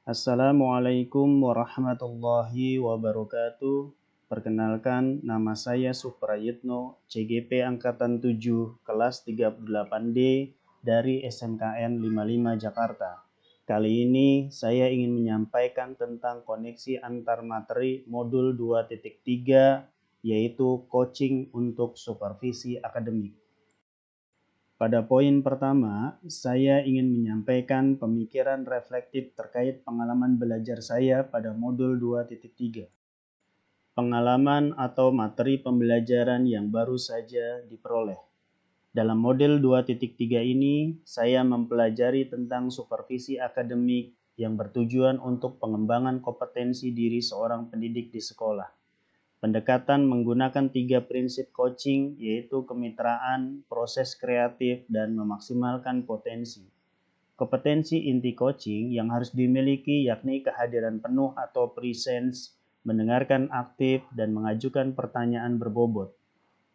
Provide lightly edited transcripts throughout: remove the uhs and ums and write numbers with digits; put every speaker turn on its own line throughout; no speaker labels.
Assalamualaikum warahmatullahi wabarakatuh. Perkenalkan, nama saya Suprayitno, CGP Angkatan 7, kelas 38D dari SMKN 55 Jakarta. Kali ini saya ingin menyampaikan tentang koneksi antar materi modul 2.3, yaitu coaching untuk supervisi akademik. Pada poin pertama, saya ingin menyampaikan pemikiran reflektif terkait pengalaman belajar saya pada modul 2.3. Pengalaman atau materi pembelajaran yang baru saja diperoleh. Dalam model 2.3 ini, saya mempelajari tentang supervisi akademik yang bertujuan untuk pengembangan kompetensi diri seorang pendidik di sekolah. Pendekatan menggunakan 3 prinsip coaching, yaitu kemitraan, proses kreatif, dan memaksimalkan potensi. Kompetensi inti coaching yang harus dimiliki yakni kehadiran penuh atau presence, mendengarkan aktif, dan mengajukan pertanyaan berbobot.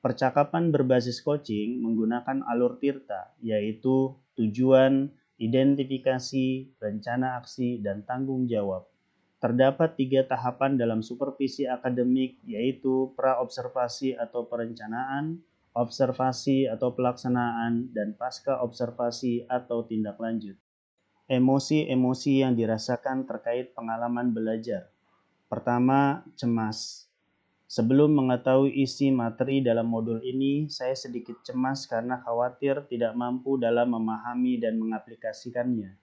Percakapan berbasis coaching menggunakan alur Tirta, yaitu tujuan, identifikasi, rencana aksi, dan tanggung jawab. Terdapat 3 tahapan dalam supervisi akademik, yaitu pra-observasi atau perencanaan, observasi atau pelaksanaan, dan pasca observasi atau tindak lanjut. Emosi-emosi yang dirasakan terkait pengalaman belajar. Pertama, cemas. Sebelum mengetahui isi materi dalam modul ini, saya sedikit cemas karena khawatir tidak mampu dalam memahami dan mengaplikasikannya.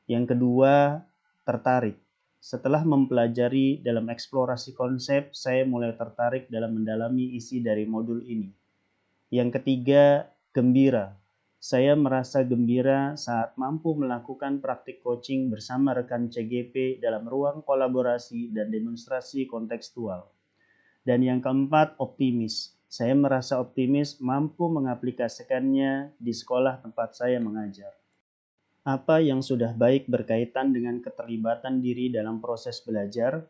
Yang kedua, tertarik. Setelah mempelajari dalam eksplorasi konsep, saya mulai tertarik dalam mendalami isi dari modul ini. Yang ketiga, gembira. Saya merasa gembira saat mampu melakukan praktik coaching bersama rekan CGP dalam ruang kolaborasi dan demonstrasi kontekstual. Dan yang keempat, optimis. Saya merasa optimis mampu mengaplikasikannya di sekolah tempat saya mengajar. Apa yang sudah baik berkaitan dengan keterlibatan diri dalam proses belajar?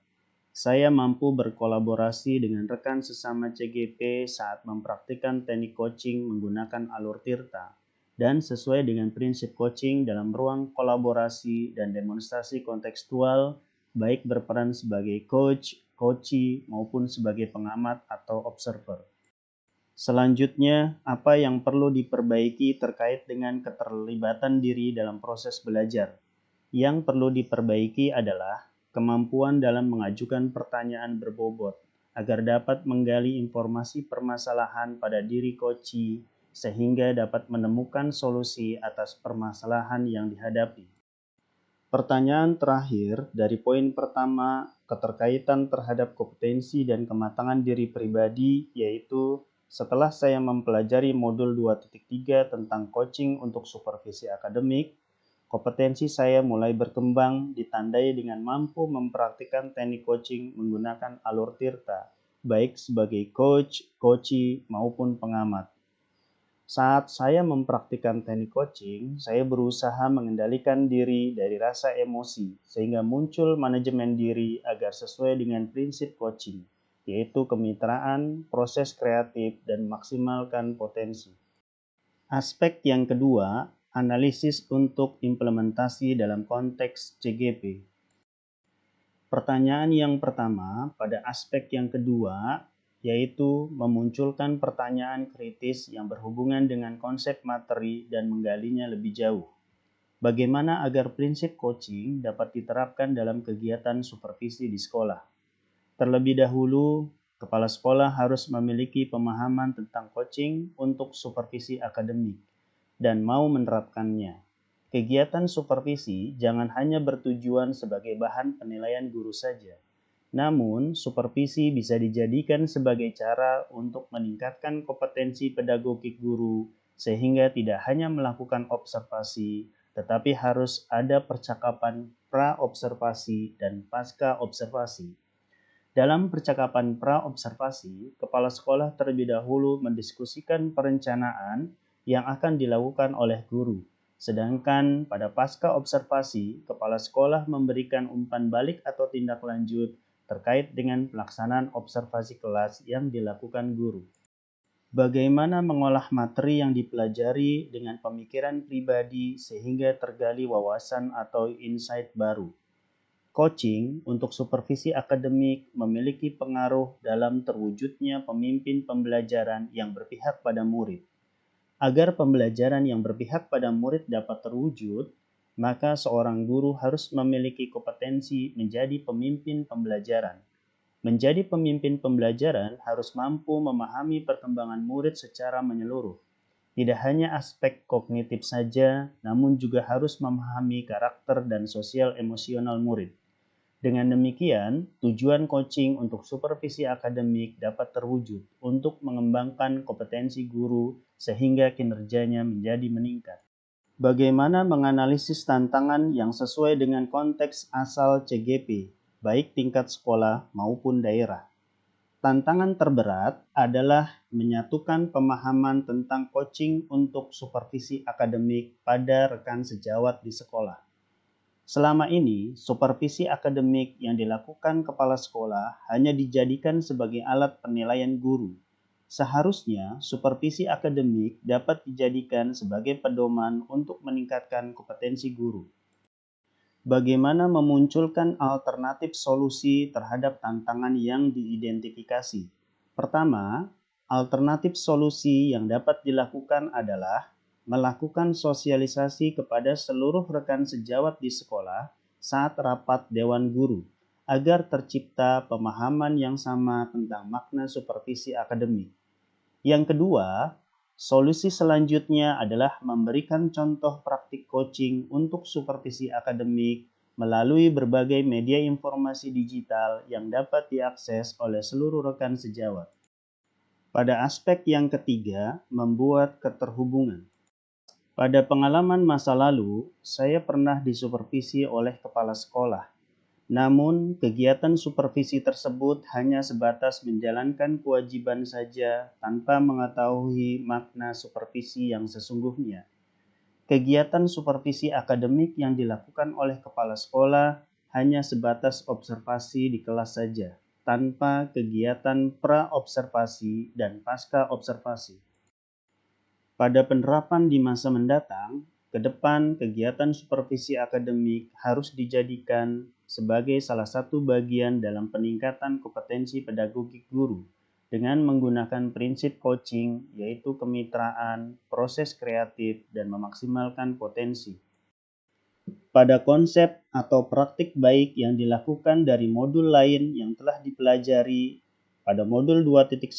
Saya mampu berkolaborasi dengan rekan sesama CGP saat mempraktikkan teknik coaching menggunakan alur Tirta dan sesuai dengan prinsip coaching dalam ruang kolaborasi dan demonstrasi kontekstual, baik berperan sebagai coach, coachee, maupun sebagai pengamat atau observer. Selanjutnya, apa yang perlu diperbaiki terkait dengan keterlibatan diri dalam proses belajar? Yang perlu diperbaiki adalah kemampuan dalam mengajukan pertanyaan berbobot agar dapat menggali informasi permasalahan pada diri coachee sehingga dapat menemukan solusi atas permasalahan yang dihadapi. Pertanyaan terakhir dari poin pertama, keterkaitan terhadap kompetensi dan kematangan diri pribadi, yaitu setelah saya mempelajari modul 2.3 tentang coaching untuk supervisi akademik, kompetensi saya mulai berkembang ditandai dengan mampu mempraktikkan teknik coaching menggunakan alur Tirta, baik sebagai coach, coachee, maupun pengamat. Saat saya mempraktikkan teknik coaching, saya berusaha mengendalikan diri dari rasa emosi sehingga muncul manajemen diri agar sesuai dengan prinsip coaching, yaitu kemitraan, proses kreatif, dan maksimalkan potensi. Aspek yang kedua, analisis untuk implementasi dalam konteks CGP. Pertanyaan yang pertama pada aspek yang kedua, yaitu memunculkan pertanyaan kritis yang berhubungan dengan konsep materi dan menggalinya lebih jauh. Bagaimana agar prinsip coaching dapat diterapkan dalam kegiatan supervisi di sekolah? Terlebih dahulu, kepala sekolah harus memiliki pemahaman tentang coaching untuk supervisi akademik dan mau menerapkannya. Kegiatan supervisi jangan hanya bertujuan sebagai bahan penilaian guru saja. Namun, supervisi bisa dijadikan sebagai cara untuk meningkatkan kompetensi pedagogik guru sehingga tidak hanya melakukan observasi, tetapi harus ada percakapan pra-observasi dan pasca observasi. Dalam percakapan pra-observasi, kepala sekolah terlebih dahulu mendiskusikan perencanaan yang akan dilakukan oleh guru. Sedangkan pada pasca observasi, kepala sekolah memberikan umpan balik atau tindak lanjut terkait dengan pelaksanaan observasi kelas yang dilakukan guru. Bagaimana mengolah materi yang dipelajari dengan pemikiran pribadi sehingga tergali wawasan atau insight baru. Coaching untuk supervisi akademik memiliki pengaruh dalam terwujudnya pemimpin pembelajaran yang berpihak pada murid. Agar pembelajaran yang berpihak pada murid dapat terwujud, maka seorang guru harus memiliki kompetensi menjadi pemimpin pembelajaran. Menjadi pemimpin pembelajaran harus mampu memahami perkembangan murid secara menyeluruh. Tidak hanya aspek kognitif saja, namun juga harus memahami karakter dan sosial emosional murid. Dengan demikian, tujuan coaching untuk supervisi akademik dapat terwujud untuk mengembangkan kompetensi guru sehingga kinerjanya menjadi meningkat. Bagaimana menganalisis tantangan yang sesuai dengan konteks asal CGP, baik tingkat sekolah maupun daerah? Tantangan terberat adalah menyatukan pemahaman tentang coaching untuk supervisi akademik pada rekan sejawat di sekolah. Selama ini, supervisi akademik yang dilakukan kepala sekolah hanya dijadikan sebagai alat penilaian guru. Seharusnya, supervisi akademik dapat dijadikan sebagai pedoman untuk meningkatkan kompetensi guru. Bagaimana memunculkan alternatif solusi terhadap tantangan yang diidentifikasi? Pertama, alternatif solusi yang dapat dilakukan adalah melakukan sosialisasi kepada seluruh rekan sejawat di sekolah saat rapat dewan guru, agar tercipta pemahaman yang sama tentang makna supervisi akademik. Yang kedua, solusi selanjutnya adalah memberikan contoh praktik coaching untuk supervisi akademik melalui berbagai media informasi digital yang dapat diakses oleh seluruh rekan sejawat. Pada aspek yang ketiga, membuat keterhubungan. Pada pengalaman masa lalu, saya pernah disupervisi oleh kepala sekolah. Namun, kegiatan supervisi tersebut hanya sebatas menjalankan kewajiban saja tanpa mengetahui makna supervisi yang sesungguhnya. Kegiatan supervisi akademik yang dilakukan oleh kepala sekolah hanya sebatas observasi di kelas saja, tanpa kegiatan pra-observasi dan pasca-observasi. Pada penerapan di masa mendatang, ke depan kegiatan supervisi akademik harus dijadikan sebagai salah satu bagian dalam peningkatan kompetensi pedagogik guru dengan menggunakan prinsip coaching, yaitu kemitraan, proses kreatif, dan memaksimalkan potensi. Pada konsep atau praktik baik yang dilakukan dari modul lain yang telah dipelajari pada modul 2.1,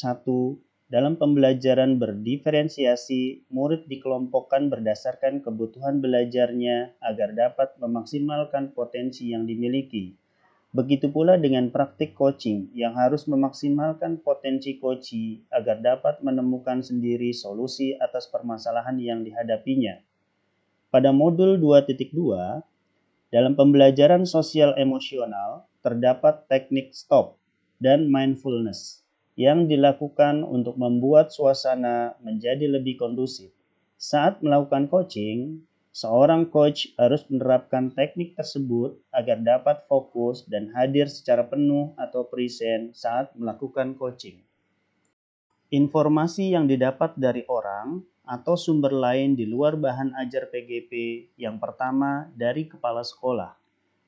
dalam pembelajaran berdiferensiasi, murid dikelompokkan berdasarkan kebutuhan belajarnya agar dapat memaksimalkan potensi yang dimiliki. Begitu pula dengan praktik coaching yang harus memaksimalkan potensi coachee agar dapat menemukan sendiri solusi atas permasalahan yang dihadapinya. Pada modul 2.2, dalam pembelajaran sosial emosional, terdapat teknik stop dan mindfulness yang dilakukan untuk membuat suasana menjadi lebih kondusif. Saat melakukan coaching, seorang coach harus menerapkan teknik tersebut agar dapat fokus dan hadir secara penuh atau present saat melakukan coaching. Informasi yang didapat dari orang atau sumber lain di luar bahan ajar PGP yang pertama dari kepala sekolah.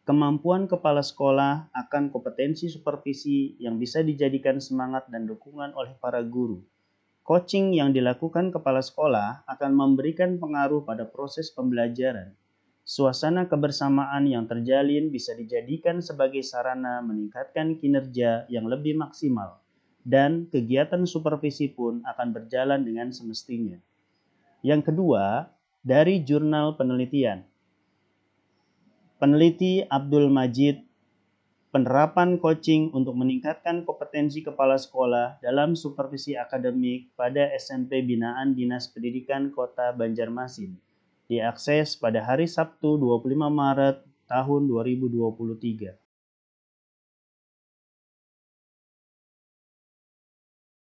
Kemampuan kepala sekolah akan kompetensi supervisi yang bisa dijadikan semangat dan dukungan oleh para guru. Coaching yang dilakukan kepala sekolah akan memberikan pengaruh pada proses pembelajaran. Suasana kebersamaan yang terjalin bisa dijadikan sebagai sarana meningkatkan kinerja yang lebih maksimal, dan kegiatan supervisi pun akan berjalan dengan semestinya. Yang kedua, dari jurnal penelitian. Peneliti Abdul Majid, penerapan coaching untuk meningkatkan kompetensi kepala sekolah dalam supervisi akademik pada SMP Binaan Dinas Pendidikan Kota Banjarmasin. Diakses pada hari Sabtu 25 Maret tahun 2023.